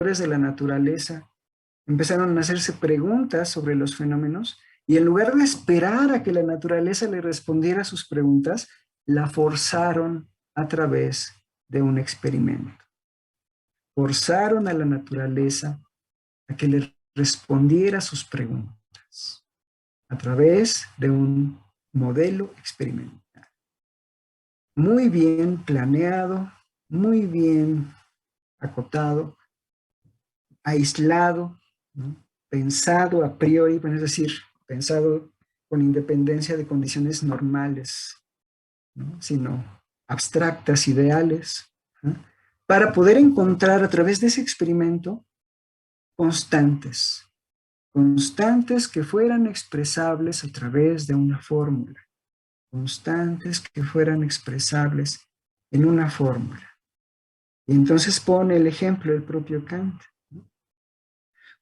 de la naturaleza empezaron a hacerse preguntas sobre los fenómenos y en lugar de esperar a que la naturaleza le respondiera a sus preguntas, la forzaron a través de un experimento. Forzaron a la naturaleza a que le respondiera a sus preguntas a través de un modelo experimental. Muy bien planeado, muy bien acotado, aislado, ¿no? Pensado a priori, bueno, es decir, pensado con independencia de condiciones normales, ¿no? Sino abstractas, ideales, ¿no? Para poder encontrar a través de ese experimento constantes, constantes que fueran expresables a través de una fórmula, constantes que fueran expresables en una fórmula. Y entonces pone el ejemplo del propio Kant.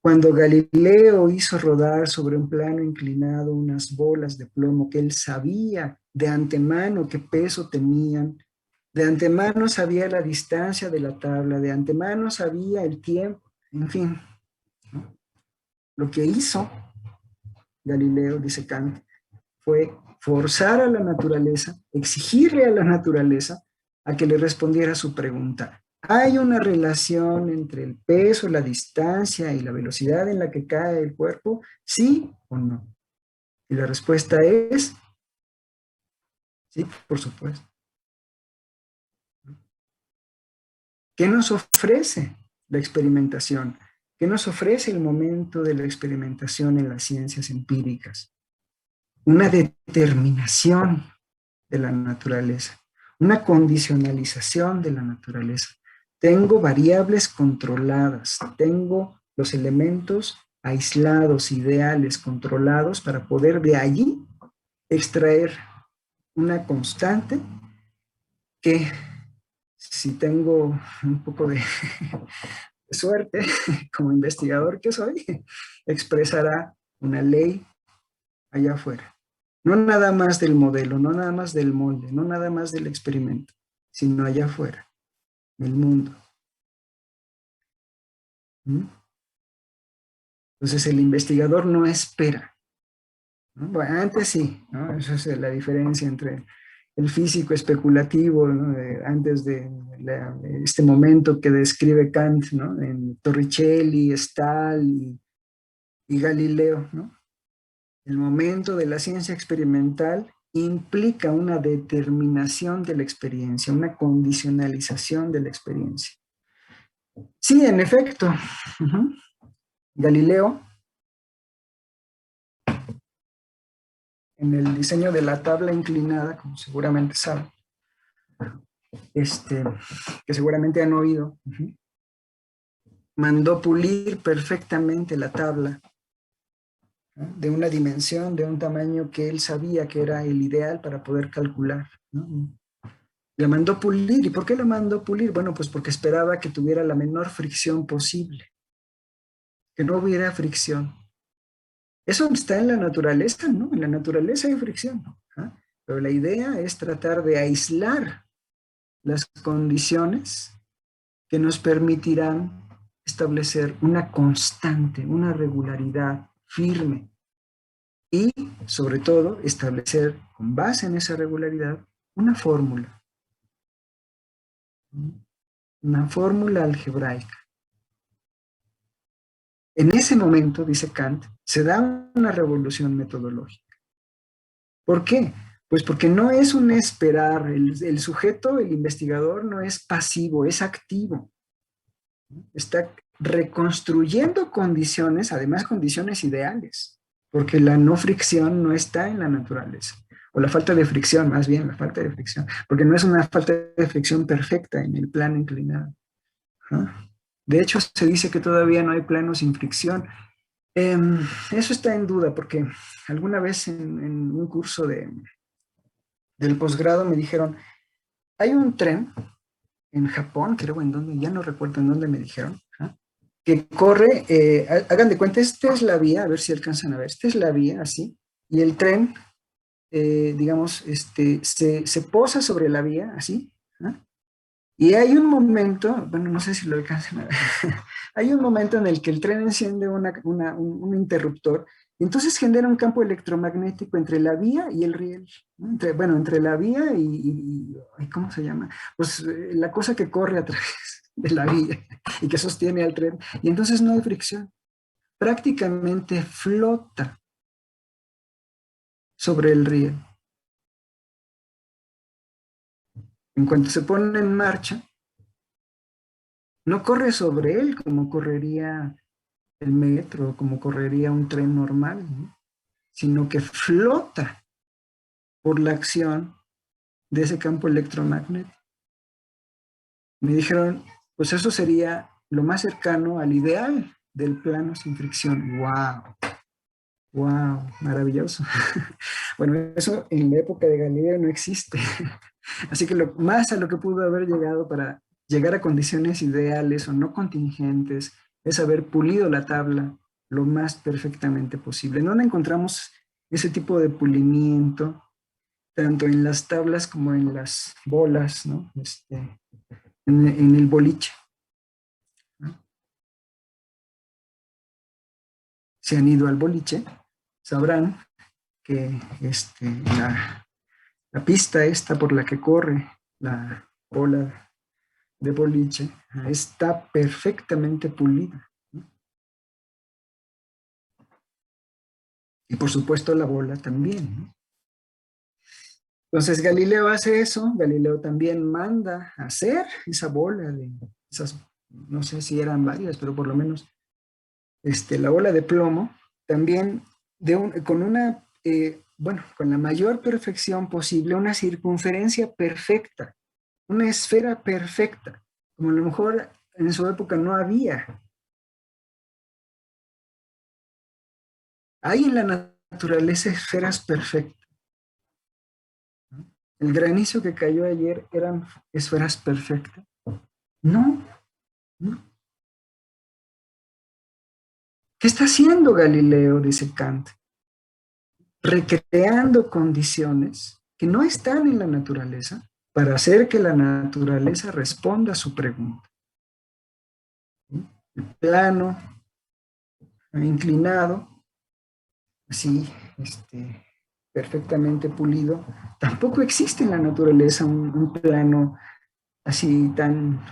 Cuando Galileo hizo rodar sobre un plano inclinado unas bolas de plomo que él sabía de antemano qué peso tenían, de antemano sabía la distancia de la tabla, de antemano sabía el tiempo, en fin, ¿no? Lo que hizo Galileo, dice Kant, fue forzar a la naturaleza, exigirle a la naturaleza a que le respondiera a su pregunta. ¿Hay una relación entre el peso, la distancia y la velocidad en la que cae el cuerpo? ¿Sí o no? Y la respuesta es sí, por supuesto. ¿Qué nos ofrece la experimentación? ¿Qué nos ofrece el momento de la experimentación en las ciencias empíricas? Una determinación de la naturaleza, una condicionalización de la naturaleza. Tengo variables controladas, tengo los elementos aislados, ideales, controlados, para poder de allí extraer una constante que, si tengo un poco de suerte, como investigador que soy, expresará una ley allá afuera. No nada más del modelo, no nada más del molde, no nada más del experimento, sino allá afuera, en el mundo. ¿Mm? Entonces el investigador no espera, ¿no? Bueno, antes sí, ¿no? Esa es la diferencia entre el físico especulativo, ¿no? Antes de este momento que describe Kant, ¿no? En Torricelli, Stahl y Galileo, ¿no? El momento de la ciencia experimental implica una determinación de la experiencia, una condicionalización de la experiencia. Sí, en efecto, Galileo, en el diseño de la tabla inclinada, como seguramente saben, que seguramente han oído, mandó pulir perfectamente la tabla, ¿no? De una dimensión, de un tamaño que él sabía que era el ideal para poder calcular, ¿no? La mandó pulir. ¿Y por qué la mandó pulir? Bueno, pues porque esperaba que tuviera la menor fricción posible, que no hubiera fricción. Eso está en la naturaleza, ¿no? En la naturaleza hay fricción, ¿ah? Pero la idea es tratar de aislar las condiciones que nos permitirán establecer una constante, una regularidad firme y, sobre todo, establecer con base en esa regularidad una fórmula algebraica. En ese momento, dice Kant, se da una revolución metodológica. ¿Por qué? Pues porque no es un esperar, el sujeto, el investigador, no es pasivo, es activo. Está reconstruyendo condiciones, además condiciones ideales, porque la no fricción no está en la naturaleza, o la falta de fricción, más bien la falta de fricción, porque no es una falta de fricción perfecta en el plano inclinado. ¿Ah? De hecho, se dice que todavía no hay plano sin fricción. Eso está en duda, porque alguna vez en un curso del posgrado me dijeron, hay un tren en Japón, creo en donde, ya no recuerdo en dónde me dijeron, ¿ah? Que corre, hagan de cuenta, esta es la vía, a ver si alcanzan a ver, esta es la vía, así, y el tren, digamos, se posa sobre la vía, así, ¿ah? Y hay un momento, bueno, no sé si lo alcancen a ver, hay un momento en el que el tren enciende un interruptor y entonces genera un campo electromagnético entre la vía y el riel, ¿no? Bueno, entre la vía y ¿cómo se llama? Pues la cosa que corre a través de la vía y que sostiene al tren. Y entonces no hay fricción. Prácticamente flota sobre el riel. En cuanto se pone en marcha, no corre sobre él como correría el metro, como correría un tren normal, ¿no? Sino que flota por la acción de ese campo electromagnético. Me dijeron, pues eso sería lo más cercano al ideal del plano sin fricción. ¡Wow! ¡Wow! Maravilloso. Bueno, eso en la época de Galileo no existe. Así que lo más a lo que pudo haber llegado para llegar a condiciones ideales o no contingentes es haber pulido la tabla lo más perfectamente posible. No encontramos ese tipo de pulimiento tanto en las tablas como en las bolas, ¿no? En el boliche, ¿no? Si han ido al boliche, sabrán que la pista esta por la que corre la bola de boliche está perfectamente pulida, ¿no? Y por supuesto la bola también, ¿no? Entonces Galileo hace eso, Galileo también manda a hacer esa bola de esas, no sé si eran varias, pero por lo menos la bola de plomo, también con una, bueno, con la mayor perfección posible, una circunferencia perfecta, una esfera perfecta, como a lo mejor en su época no había. Hay en la naturaleza esferas perfectas, ¿no? El granizo que cayó ayer eran esferas perfectas. No, no. ¿Qué está haciendo Galileo? Dice Kant. Recreando condiciones que no están en la naturaleza para hacer que la naturaleza responda a su pregunta. El plano, inclinado, así, perfectamente pulido, tampoco existe en la naturaleza un plano así tan,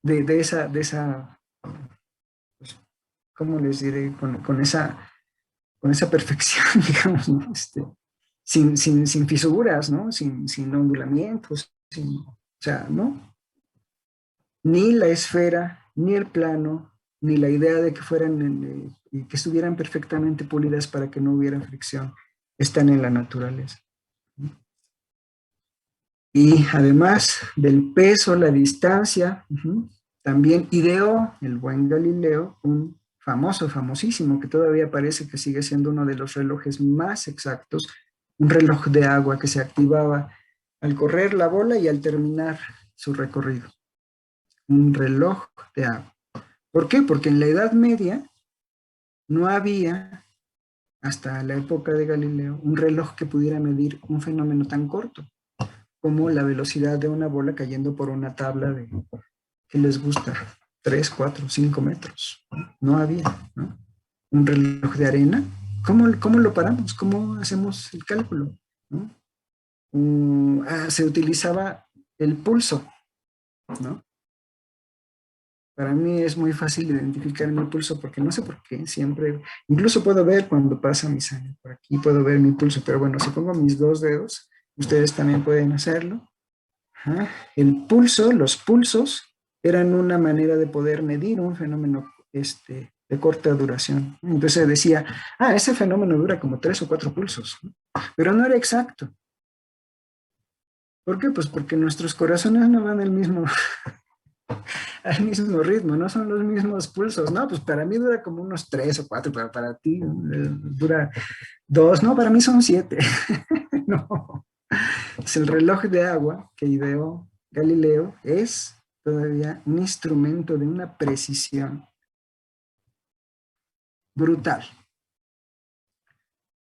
de esa, pues, ¿cómo les diré? Con esa perfección, digamos, ¿no? Sin fisuras, ¿no? Sin ondulamientos, o sea, ¿no? Ni la esfera, ni el plano, ni la idea de que fueran, que estuvieran perfectamente pulidas para que no hubiera fricción, están en la naturaleza. Y además del peso, la distancia, también ideó el buen Galileo un famosísimo, que todavía parece que sigue siendo uno de los relojes más exactos, un reloj de agua que se activaba al correr la bola y al terminar su recorrido. Un reloj de agua. ¿Por qué? Porque en la Edad Media no había, hasta la época de Galileo, un reloj que pudiera medir un fenómeno tan corto como la velocidad de una bola cayendo por una tabla de, ¿qué les gusta? 3, 4, 5 metros. No había, ¿no? Un reloj de arena. ¿Cómo lo paramos? ¿Cómo hacemos el cálculo? ¿No? Se utilizaba el pulso, ¿no? Para mí es muy fácil identificar mi pulso porque no sé por qué, siempre, incluso puedo ver cuando pasa mi sangre, por aquí puedo ver mi pulso, pero bueno, si pongo mis dos dedos, ustedes también pueden hacerlo. Ajá. El pulso, los pulsos, eran una manera de poder medir un fenómeno de corta duración. Entonces decía, ese fenómeno dura como 3 o 4 pulsos, ¿no? Pero no era exacto. ¿Por qué? Pues porque nuestros corazones no van al mismo ritmo, no son los mismos pulsos. No, pues para mí dura como unos 3 o 4, pero para ti dura 2, no, para mí son 7. No. Entonces, el reloj de agua que ideó Galileo es todavía un instrumento de una precisión brutal.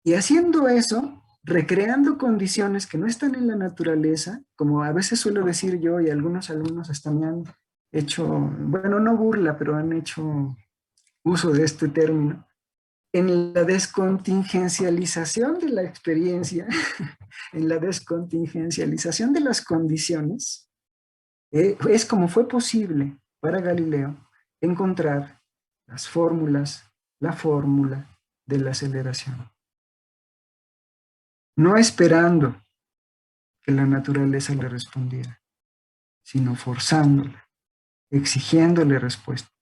Y haciendo eso, recreando condiciones que no están en la naturaleza, como a veces suelo decir yo, y algunos alumnos hasta me han hecho, bueno, no burla, pero han hecho uso de este término, en la descontingencialización de la experiencia, en la descontingencialización de las condiciones, es como fue posible para Galileo encontrar las fórmulas, la fórmula de la aceleración. No esperando que la naturaleza le respondiera, sino forzándola, exigiéndole respuestas.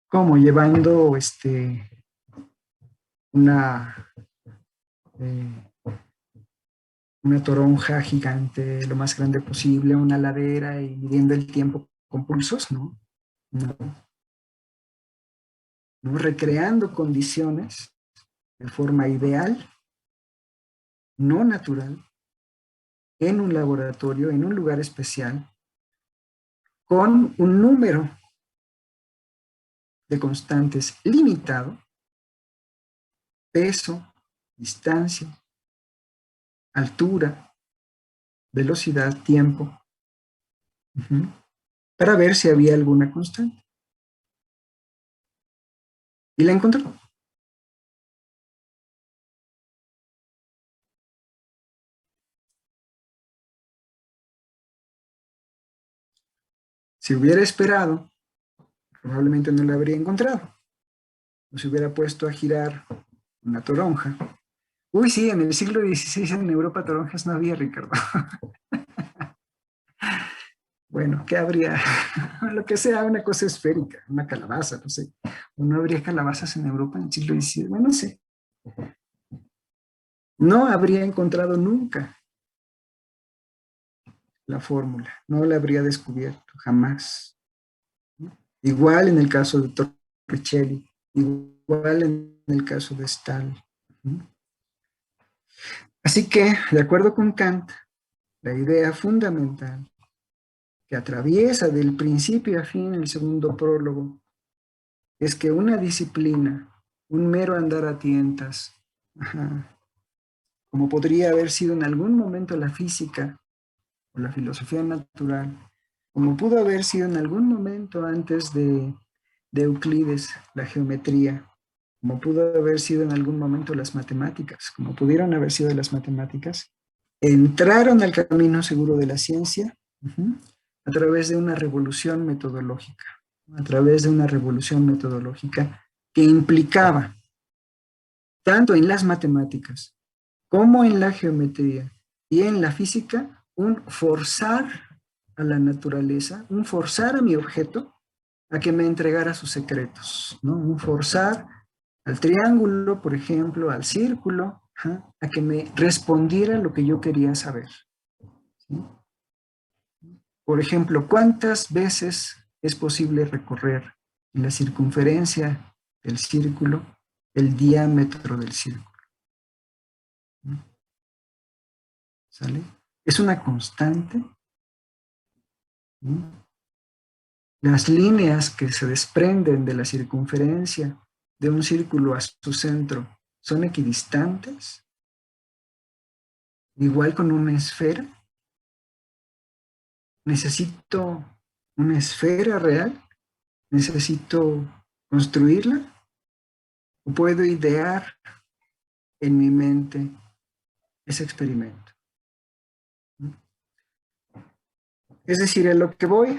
Como llevando una, eh, una toronja gigante, lo más grande posible, a una ladera y midiendo el tiempo con pulsos, ¿no? No. ¿No? Recreando condiciones de forma ideal, no natural, en un laboratorio, en un lugar especial, con un número de constantes limitado, peso, distancia, altura, velocidad, tiempo, para ver si había alguna constante. Y la encontró. Si hubiera esperado, probablemente no la habría encontrado. O se hubiera puesto a girar una toronja. Uy, sí, en el siglo XVI en Europa toronjas no había, Ricardo. Bueno, ¿qué habría? Lo que sea, una cosa esférica, una calabaza, no sé. ¿O no habría calabazas en Europa en el siglo XVI? Bueno, no sé. No habría encontrado nunca la fórmula, no la habría descubierto, jamás. Igual en el caso de Torricelli, igual en el caso de Stahl. Así que, de acuerdo con Kant, la idea fundamental que atraviesa del principio a fin el segundo prólogo es que una disciplina, un mero andar a tientas, como podría haber sido en algún momento la física o la filosofía natural, como pudo haber sido en algún momento antes de Euclides la geometría, como pudo haber sido en algún momento las matemáticas, como pudieron haber sido las matemáticas, entraron al camino seguro de la ciencia a través de una revolución metodológica, a través de una revolución metodológica que implicaba, tanto en las matemáticas como en la geometría y en la física, un forzar a la naturaleza, un forzar a mi objeto a que me entregara sus secretos, ¿no? Un forzar al triángulo, por ejemplo, al círculo, a que me respondiera lo que yo quería saber. ¿Sí? Por ejemplo, ¿cuántas veces es posible recorrer en la circunferencia del círculo el diámetro del círculo? ¿Sale? Es una constante. Las líneas que se desprenden de la circunferencia de un círculo a su centro son equidistantes. Igual con una esfera. Necesito una esfera real. Necesito construirla. O puedo idear en mi mente ese experimento. Es decir, a lo que voy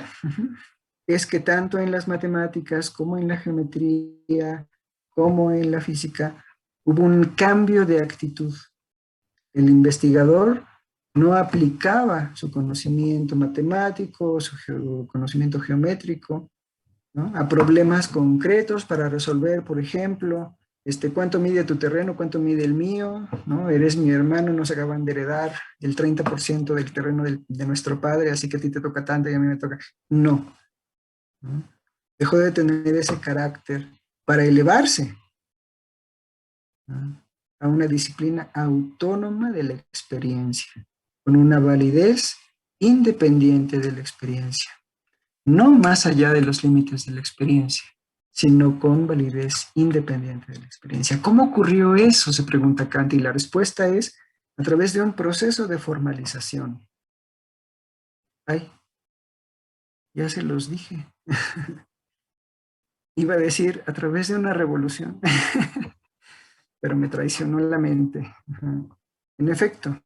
es que tanto en las matemáticas como en la geometría, como en la física, hubo un cambio de actitud. El investigador no aplicaba su conocimiento matemático, su conocimiento geométrico, ¿no? A problemas concretos para resolver, por ejemplo, cuánto mide tu terreno, cuánto mide el mío, ¿no? Eres mi hermano, nos acaban de heredar el 30% del terreno de nuestro padre, así que a ti te toca tanto y a mí me toca. No, ¿no? Dejó de tener ese carácter para elevarse, ¿no? A una disciplina autónoma de la experiencia, con una validez independiente de la experiencia. No más allá de los límites de la experiencia, sino con validez independiente de la experiencia. ¿Cómo ocurrió eso? Se pregunta Kant, y la respuesta es a través de un proceso de formalización. Ay, ya se los dije. Iba a decir a través de una revolución, pero me traicionó la mente. En efecto,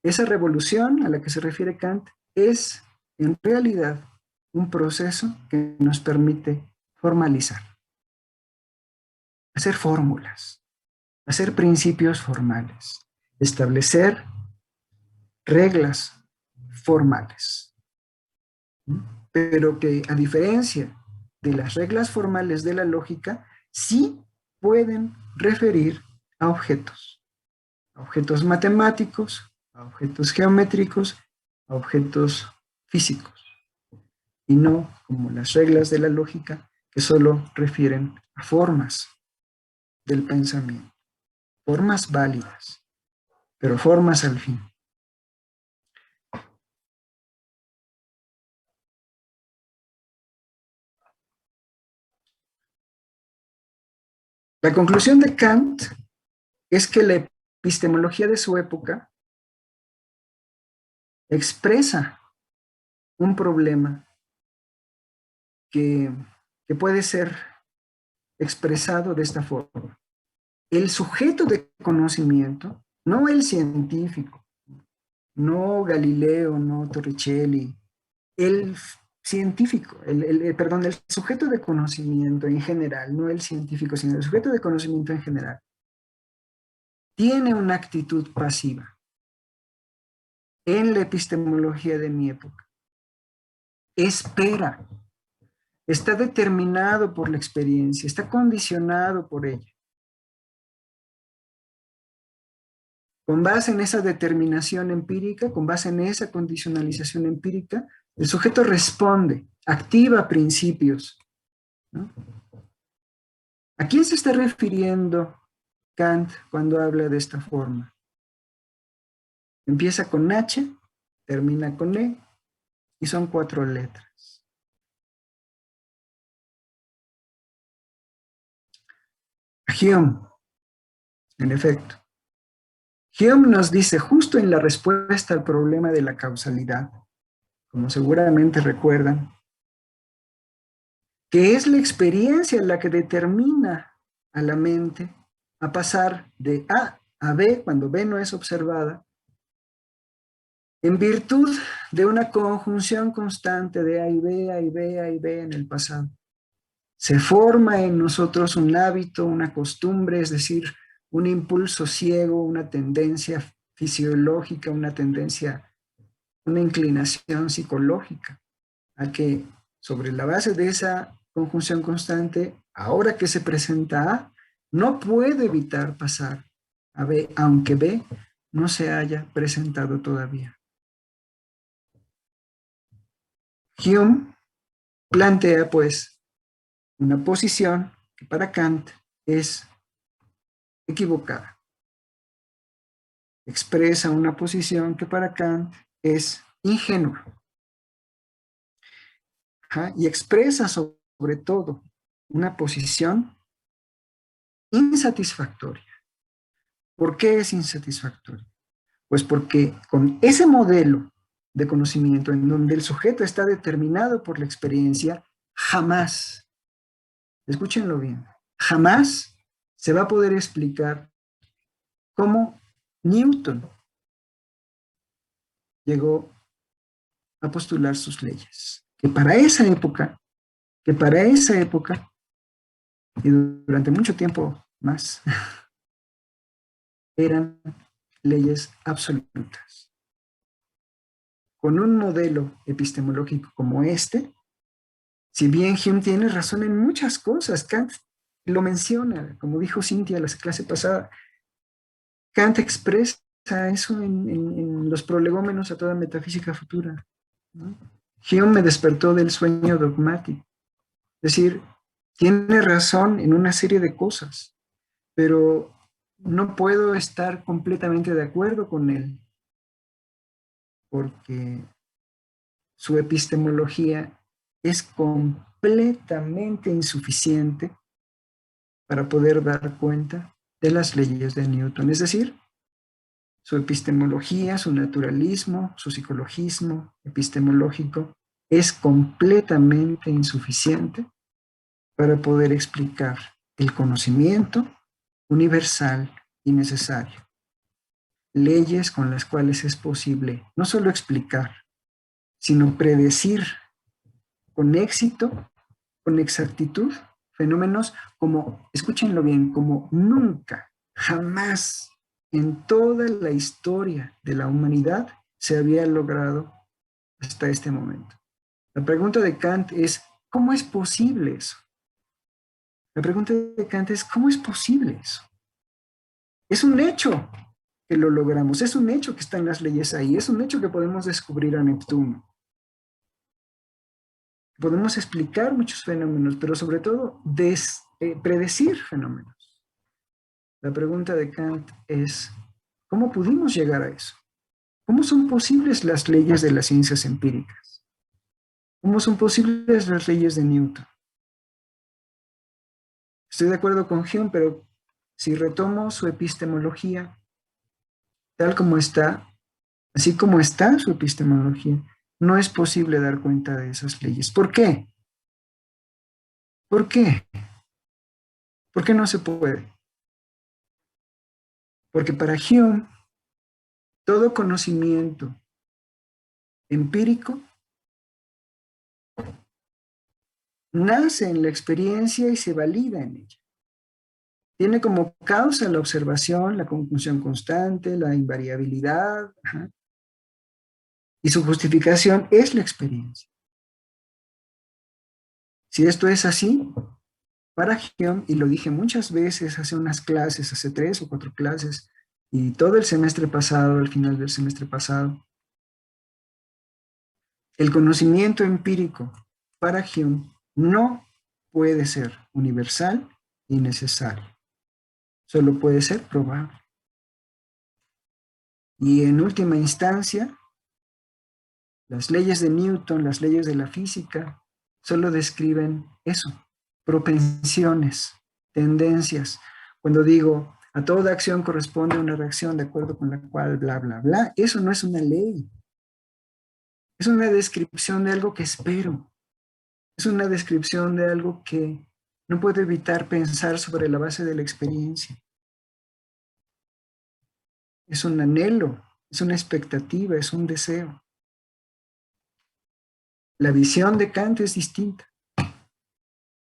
esa revolución a la que se refiere Kant es en realidad un proceso que nos permite formalizar, hacer fórmulas, hacer principios formales, establecer reglas formales, pero que a diferencia de las reglas formales de la lógica, sí pueden referir a objetos matemáticos, a objetos geométricos, a objetos físicos, y no como las reglas de la lógica que solo refieren a formas del pensamiento, formas válidas, pero formas al fin. La conclusión de Kant es que la epistemología de su época expresa un problema que puede ser expresado de esta forma. El sujeto de conocimiento, no el científico, no Galileo, no Torricelli, el científico, perdón, el sujeto de conocimiento en general, no el científico, sino el sujeto de conocimiento en general, tiene una actitud pasiva en la epistemología de mi época. Espera, está determinado por la experiencia, está condicionado por ella. Con base en esa determinación empírica, con base en esa condicionalización empírica, el sujeto responde, activa principios, ¿no? ¿A quién se está refiriendo Kant cuando habla de esta forma? Empieza con H, termina con E, y son 4 letras. Hume, en efecto. Hume nos dice justo en la respuesta al problema de la causalidad, como seguramente recuerdan, que es la experiencia la que determina a la mente a pasar de A a B cuando B no es observada, en virtud de una conjunción constante de A y B, A y B, A y B en el pasado. Se forma en nosotros un hábito, una costumbre, es decir, un impulso ciego, una tendencia fisiológica, una tendencia, una inclinación psicológica, a que sobre la base de esa conjunción constante, ahora que se presenta A, no puede evitar pasar a B, aunque B no se haya presentado todavía. Hume plantea, pues, una posición que para Kant es equivocada. Expresa una posición que para Kant es ingenua. Y expresa sobre todo una posición insatisfactoria. ¿Por qué es insatisfactoria? Pues porque con ese modelo de conocimiento en donde el sujeto está determinado por la experiencia, jamás, escúchenlo bien, jamás se va a poder explicar cómo Newton llegó a postular sus leyes. Que para esa época, y durante mucho tiempo más, eran leyes absolutas. Con un modelo epistemológico como este, si bien Hume tiene razón en muchas cosas, Kant lo menciona, como dijo Cintia la clase pasada, Kant expresa eso en los prolegómenos a toda metafísica futura, ¿no? Hume me despertó del sueño dogmático. Es decir, tiene razón en una serie de cosas, pero no puedo estar completamente de acuerdo con él, porque su epistemología es completamente insuficiente para poder dar cuenta de las leyes de Newton. Es decir, su epistemología, su naturalismo, su psicologismo epistemológico es completamente insuficiente para poder explicar el conocimiento universal y necesario. Leyes con las cuales es posible no solo explicar, sino predecir con éxito, con exactitud, fenómenos como, escúchenlo bien, como nunca, jamás en toda la historia de la humanidad se había logrado hasta este momento. La pregunta de Kant es, ¿cómo es posible eso? La pregunta de Kant es, ¿cómo es posible eso? Es un hecho que lo logramos, es un hecho que están las leyes ahí, es un hecho que podemos descubrir a Neptuno. Podemos explicar muchos fenómenos, pero sobre todo predecir fenómenos. La pregunta de Kant es, ¿cómo pudimos llegar a eso? ¿Cómo son posibles las leyes de las ciencias empíricas? ¿Cómo son posibles las leyes de Newton? Estoy de acuerdo con Hume, pero si retomo su epistemología tal como está, así como está su epistemología, no es posible dar cuenta de esas leyes. ¿Por qué? ¿Por qué? ¿Por qué no se puede? Porque para Hume, todo conocimiento empírico nace en la experiencia y se valida en ella. Tiene como causa la observación, la conclusión constante, la invariabilidad, y su justificación es la experiencia. Si esto es así, para Hume, y lo dije muchas veces hace unas clases, hace 3 o 4 clases, y todo el semestre pasado, al final del semestre pasado, el conocimiento empírico para Hume no puede ser universal y necesario. Solo puede ser probable. Y en última instancia, las leyes de Newton, las leyes de la física, solo describen eso, propensiones, tendencias. Cuando digo, a toda acción corresponde una reacción de acuerdo con la cual bla, bla, bla, eso no es una ley. Es una descripción de algo que espero. Es una descripción de algo que no puedo evitar pensar sobre la base de la experiencia. Es un anhelo, es una expectativa, es un deseo. La visión de Kant es distinta.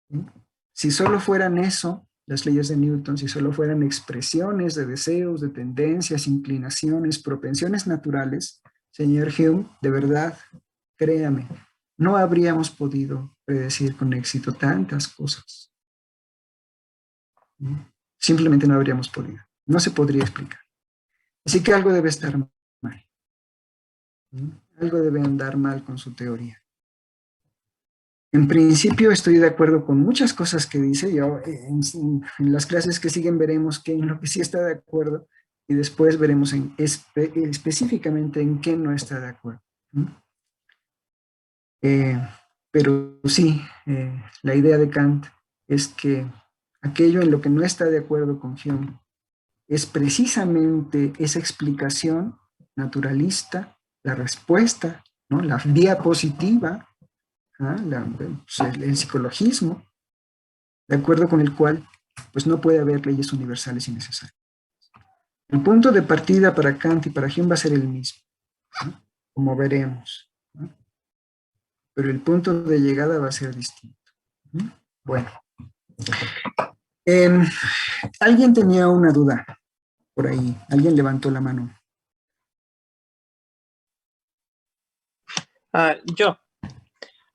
¿Sí? Si solo fueran eso, las leyes de Newton, si solo fueran expresiones de deseos, de tendencias, inclinaciones, propensiones naturales, señor Hume, de verdad, créame, no habríamos podido predecir con éxito tantas cosas. Simplemente no habríamos podido. No se podría explicar. Así que algo debe estar mal. Algo debe andar mal con su teoría. En principio estoy de acuerdo con muchas cosas que dice. Yo en las clases que siguen veremos que en lo que sí está de acuerdo y después veremos específicamente en qué no está de acuerdo. Eh, pero sí, la idea de Kant es que aquello en lo que no está de acuerdo con Hume es precisamente esa explicación naturalista, la respuesta, ¿no? La diapositiva, pues, el psicologismo, de acuerdo con el cual pues no puede haber leyes universales y necesarias. El punto de partida para Kant y para Hume va a ser el mismo, ¿no? Como veremos, ¿no? Pero el punto de llegada va a ser distinto, ¿no? Bueno, eh, alguien tenía una duda por ahí, alguien levantó la mano. Yo.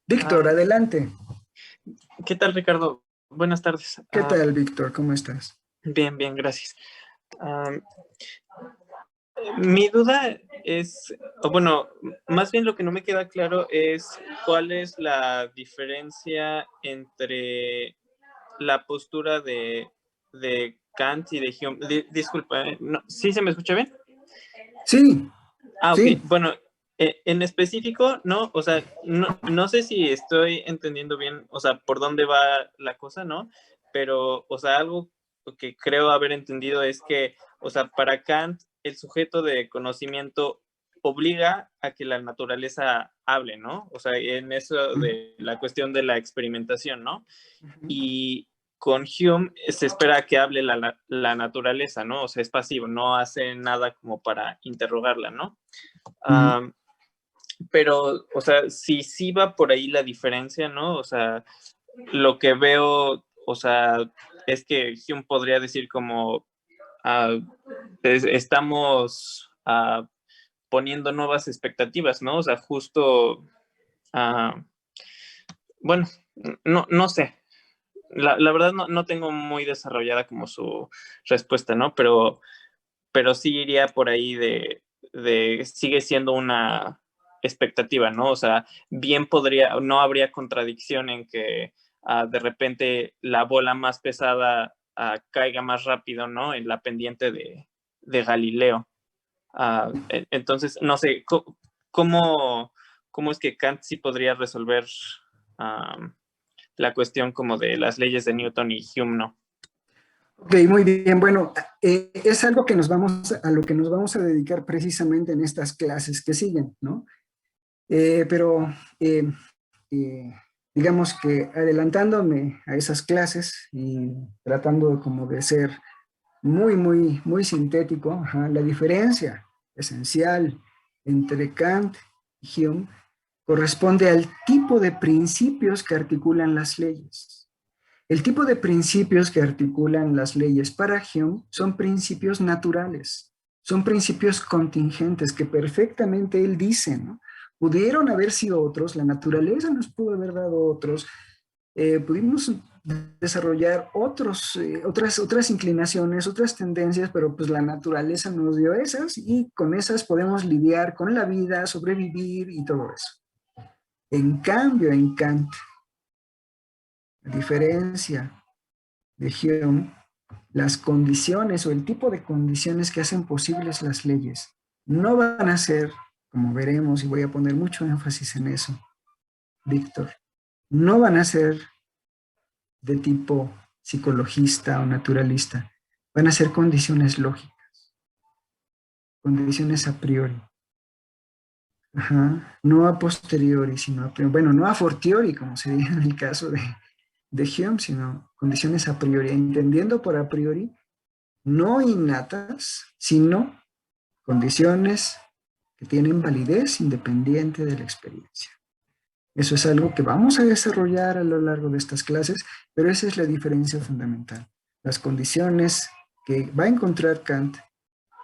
Víctor, adelante. ¿Qué tal, Ricardo? Buenas tardes. ¿Qué tal, Víctor? ¿Cómo estás? Bien, bien, gracias. Mi duda es, o bueno, más bien lo que no me queda claro es cuál es la diferencia entre la postura de Kant y de Hume. Disculpa, no, ¿sí se me escucha bien? Sí, Ok, sí. bueno, en específico, no, o sea, no sé si estoy entendiendo bien, o sea, por dónde va la cosa, ¿no? Pero, o sea, algo que creo haber entendido es que, o sea, para Kant, el sujeto de conocimiento obliga a que la naturaleza hable, ¿no? O sea, en eso de la cuestión de la experimentación, ¿no? Y con Hume se espera que hable la naturaleza, ¿no? O sea, es pasivo, no hace nada como para interrogarla, ¿no? Pero, o sea, sí va por ahí la diferencia, ¿no? O sea, lo que veo, o sea, es que Hume podría decir como, estamos poniendo nuevas expectativas, ¿no? O sea, justo, bueno, no sé. La verdad no tengo muy desarrollada como su respuesta, ¿no? Pero sí iría por ahí sigue siendo una expectativa, ¿no? O sea, bien podría, no habría contradicción en que de repente la bola más pesada caiga más rápido, ¿no? En la pendiente de Galileo. Entonces, no sé, ¿cómo, cómo es que Kant sí podría resolver la cuestión como de las leyes de Newton y Hume no? Ok, muy bien. Bueno, es algo que a lo que nos vamos a dedicar precisamente en estas clases que siguen, ¿no? Pero eh, digamos que adelantándome a esas clases y tratando como de ser muy sintético, ajá, la diferencia esencial entre Kant y Hume corresponde al tipo de principios que articulan las leyes. El tipo de principios que articulan las leyes para Hume son principios naturales, son principios contingentes que perfectamente él dice, ¿no? Pudieron haber sido otros, la naturaleza nos pudo haber dado otros, pudimos desarrollar otras inclinaciones, otras tendencias, pero pues la naturaleza nos dio esas y con esas podemos lidiar con la vida, sobrevivir y todo eso. En cambio, en Kant, a diferencia de Hume, las condiciones o el tipo de condiciones que hacen posibles las leyes no van a ser, como veremos, y voy a poner mucho énfasis en eso, Víctor, no van a ser de tipo psicologista o naturalista, van a ser condiciones lógicas, condiciones a priori. Ajá. No a posteriori, sino a priori. Bueno, no a fortiori, como se dice en el caso de Hume, sino condiciones a priori, entendiendo por a priori no innatas, sino condiciones que tienen validez independiente de la experiencia. Eso es algo que vamos a desarrollar a lo largo de estas clases, pero esa es la diferencia fundamental. Las condiciones que va a encontrar Kant,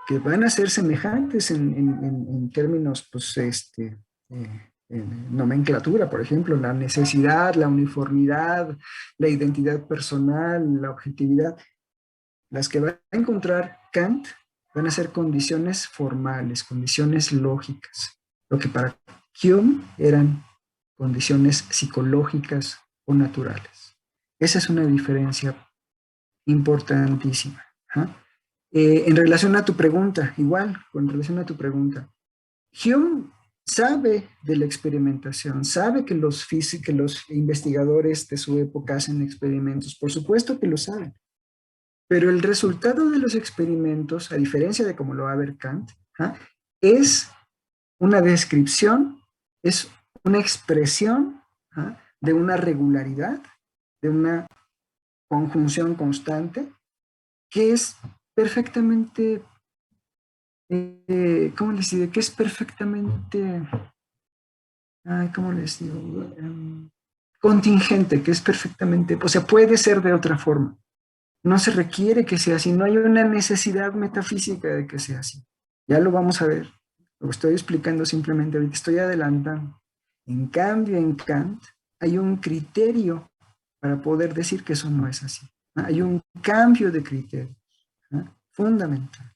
que van a ser semejantes en términos, pues, en nomenclatura, por ejemplo, la necesidad, la uniformidad, la identidad personal, la objetividad, las que va a encontrar Kant van a ser condiciones formales, condiciones lógicas, lo que para Hume eran condiciones psicológicas o naturales. Esa es una diferencia importantísima. ¿Ah? En relación a tu pregunta, igual, con relación a tu pregunta, Hume sabe de la experimentación, sabe que que los investigadores de su época hacen experimentos, por supuesto que lo saben, pero el resultado de los experimentos, a diferencia de como lo va a ver Kant, ¿ah? Es una descripción, es una expresión, ¿ah? De una regularidad, de una conjunción constante, que es perfectamente, ¿cómo les digo? Que es perfectamente, ¿cómo les digo? Contingente, que es perfectamente, o sea, puede ser de otra forma. No se requiere que sea así, no hay una necesidad metafísica de que sea así. Ya lo vamos a ver. Lo estoy explicando simplemente ahorita, estoy adelantando. En cambio, en Kant hay un criterio para poder decir que eso no es así. Hay un cambio de criterio, ¿no? Fundamental.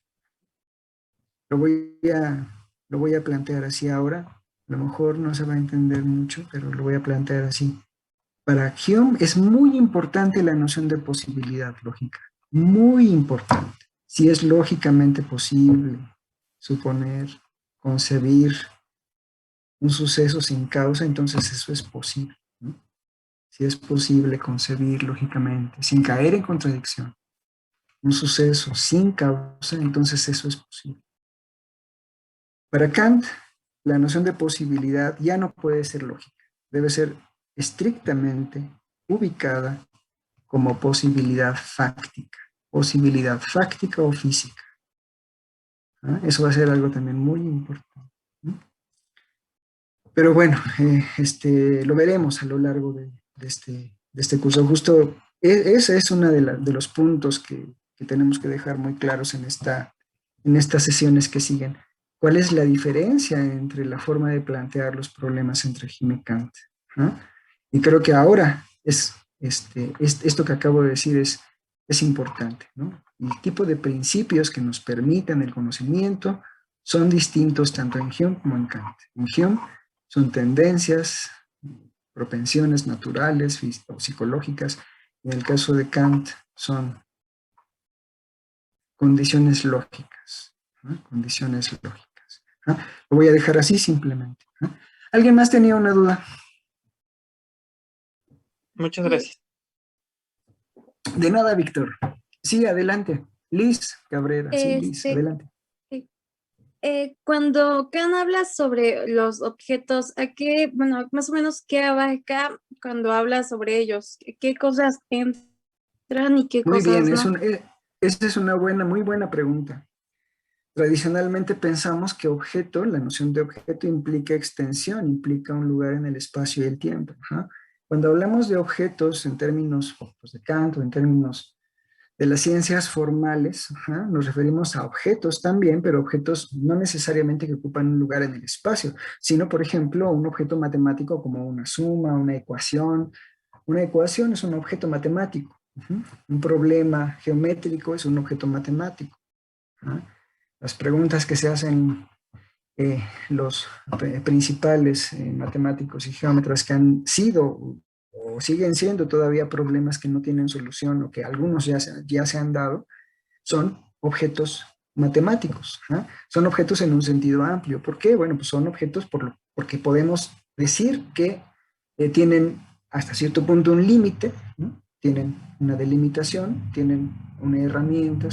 Lo voy a plantear así ahora. A lo mejor no se va a entender mucho, pero lo voy a plantear así. Para Hume es muy importante la noción de posibilidad lógica, muy importante. Si es lógicamente posible suponer, concebir un suceso sin causa, entonces eso es posible, ¿no? Si es posible concebir lógicamente, sin caer en contradicción, un suceso sin causa, entonces eso es posible. Para Kant, la noción de posibilidad ya no puede ser lógica, debe ser estrictamente ubicada como posibilidad fáctica o física. ¿Ah? Eso va a ser algo también muy importante, ¿no? Pero bueno, lo veremos a lo largo de este curso. Justo ese es uno de los puntos que tenemos que dejar muy claros en estas sesiones que siguen. ¿Cuál es la diferencia entre la forma de plantear los problemas entre Hume y Kant? ¿No? Y creo que ahora esto que acabo de decir es importante, ¿no? El tipo de principios que nos permiten el conocimiento son distintos tanto en Hume como en Kant. En Hume son tendencias, propensiones naturales o psicológicas. En el caso de Kant son condiciones lógicas, ¿no? Condiciones lógicas. ¿No? Lo voy a dejar así simplemente, ¿no? ¿Alguien más tenía una duda? Muchas gracias. De nada, Víctor. Sí, adelante. Liz Cabrera, sí, Liz, Este, adelante. Cuando Kant habla sobre los objetos, ¿a qué, bueno, más o menos qué abarca cuando habla sobre ellos? ¿Qué cosas entran y qué Muy bien, cosas no? esa es una muy buena pregunta. Tradicionalmente pensamos que objeto, la noción de objeto implica extensión, implica un lugar en el espacio y el tiempo. ¿No? Cuando hablamos de objetos en términos pues, de Kant o en términos de las ciencias formales, nos referimos a objetos también, pero objetos no necesariamente que ocupan un lugar en el espacio, sino, por ejemplo, un objeto matemático como una suma, una ecuación. Una ecuación es un objeto matemático. Un problema geométrico es un objeto matemático. Las preguntas que se hacen los principales matemáticos y geómetras que han sido o siguen siendo todavía problemas que no tienen solución o que algunos ya se han dado, son objetos matemáticos. ¿No? Son objetos en un sentido amplio. ¿Por qué? Bueno, pues son objetos porque podemos decir que tienen hasta cierto punto un límite, ¿no? Tienen una delimitación, tienen una herramienta,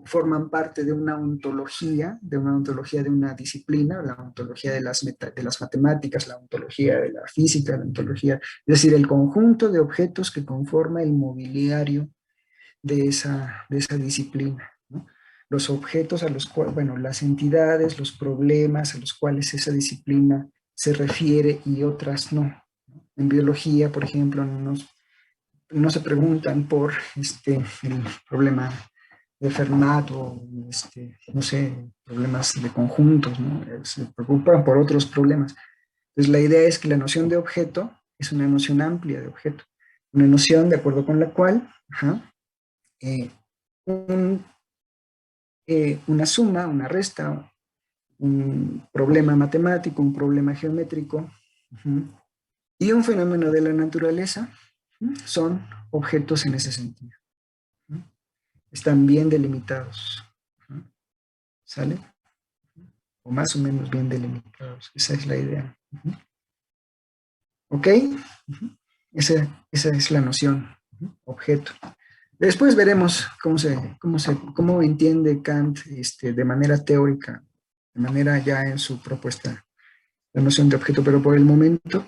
forman parte de una ontología de una disciplina, la ontología de las matemáticas, la ontología de la física, la ontología, es decir, el conjunto de objetos que conforma el mobiliario de esa disciplina, ¿no? Los objetos a los cuales, bueno, las entidades, los problemas a los cuales esa disciplina se refiere y otras no. En biología, por ejemplo, no se preguntan por el problema de Fermat o, no sé, problemas de conjuntos, ¿no? Se preocupan por otros problemas. Entonces, la idea es que la noción de objeto es una noción amplia de objeto, una noción de acuerdo con la cual una suma, una resta, un problema matemático, un problema geométrico y un fenómeno de la naturaleza son objetos en ese sentido. Están bien delimitados. ¿Sale? O más o menos bien delimitados. Esa es la idea. ¿Ok? Esa es la noción. Objeto. Después veremos cómo entiende Kant de manera teórica, de manera ya en su propuesta, la noción de objeto, pero por el momento,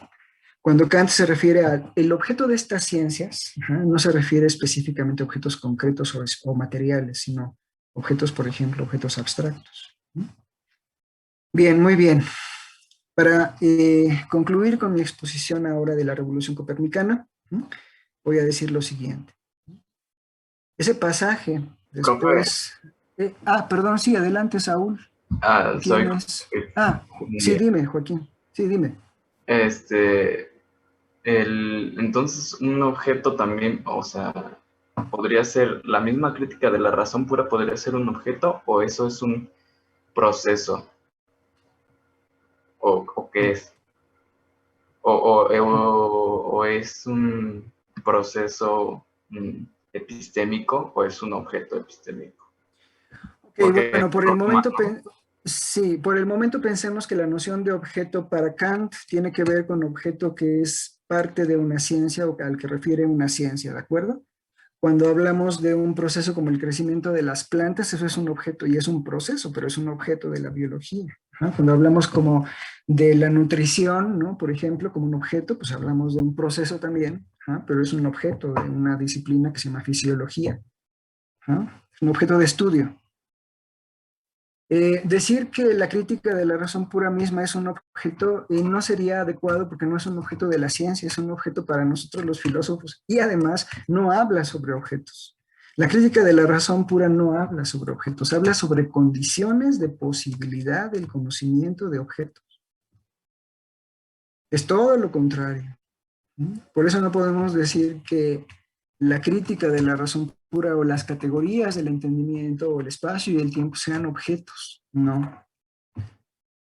cuando Kant se refiere al objeto de estas ciencias, no se refiere específicamente a objetos concretos o materiales, sino objetos, por ejemplo, objetos abstractos. Bien, muy bien. Para concluir con mi exposición ahora de la Revolución Copernicana, voy a decir lo siguiente. Ese pasaje, después... perdón, sí, adelante, Saúl. Soy... Sí, dime, Joaquín. Sí, dime. Entonces, un objeto también, o sea, podría ser la misma crítica de la razón pura, podría ser un objeto, o eso es un proceso, o qué es, o es un proceso epistémico, o es un objeto epistémico. Okay, bueno, por el momento, sí, por el momento pensemos que la noción de objeto para Kant tiene que ver con objeto que es parte de una ciencia o al que refiere una ciencia, ¿de acuerdo? Cuando hablamos de un proceso como el crecimiento de las plantas, eso es un objeto y es un proceso, pero es un objeto de la biología. ¿No? Cuando hablamos como de la nutrición, ¿no? Por ejemplo, como un objeto, pues hablamos de un proceso también, ¿no? Pero es un objeto de una disciplina que se llama fisiología. ¿No? Es un objeto de estudio. Decir que la crítica de la razón pura misma es un objeto no sería adecuado porque no es un objeto de la ciencia, es un objeto para nosotros los filósofos y además no habla sobre objetos. La crítica de la razón pura no habla sobre objetos, habla sobre condiciones de posibilidad del conocimiento de objetos. Es todo lo contrario. Por eso no podemos decir que la crítica de la razón pura o las categorías del entendimiento o el espacio y el tiempo sean objetos. No.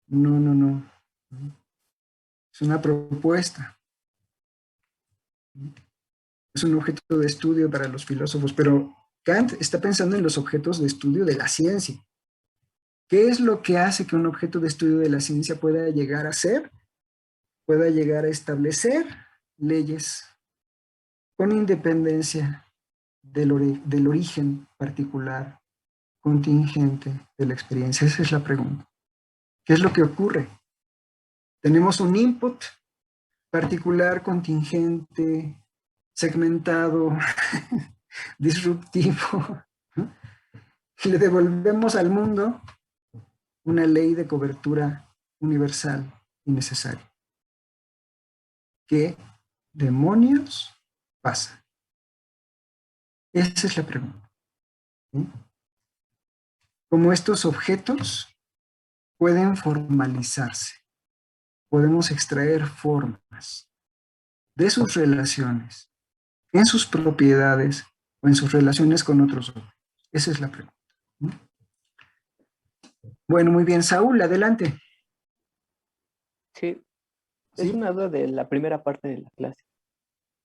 No, no, no. Es una propuesta. Es un objeto de estudio para los filósofos, pero Kant está pensando en los objetos de estudio de la ciencia. ¿Qué es lo que hace que un objeto de estudio de la ciencia pueda llegar a ser? Pueda llegar a establecer leyes con independencia del origen particular, contingente de la experiencia. Esa es la pregunta. ¿Qué es lo que ocurre? Tenemos un input particular, contingente, segmentado, disruptivo. ¿No? Y le devolvemos al mundo una ley de cobertura universal y necesaria. ¿Qué demonios pasa? Esa es la pregunta. ¿Sí? Como estos objetos pueden formalizarse, podemos extraer formas de sus relaciones, en sus propiedades o en sus relaciones con otros objetos. Esa es la pregunta. Bueno, muy bien. Saúl, adelante. Sí, es una duda de la primera parte de la clase.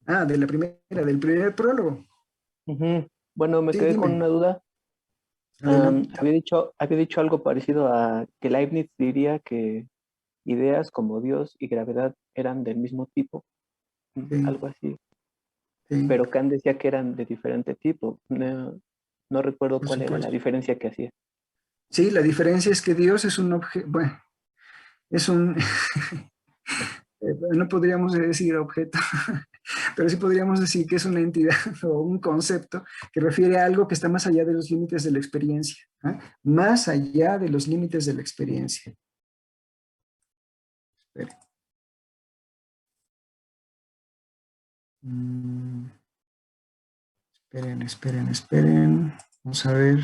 Ah, del primer prólogo. Bueno, me quedé con una duda. Había dicho algo parecido a que Leibniz diría que ideas como Dios y gravedad eran del mismo tipo, algo así. Sí. Pero Kant decía que eran de diferente tipo. No recuerdo cuál era la diferencia que hacía. Sí, la diferencia es que Dios es un objeto, bueno, es un, no podríamos decir objeto, pero sí podríamos decir que es una entidad o un concepto que refiere a algo que está más allá de los límites de la experiencia, ¿eh? Más allá de los límites de la experiencia. Esperen. Vamos a ver.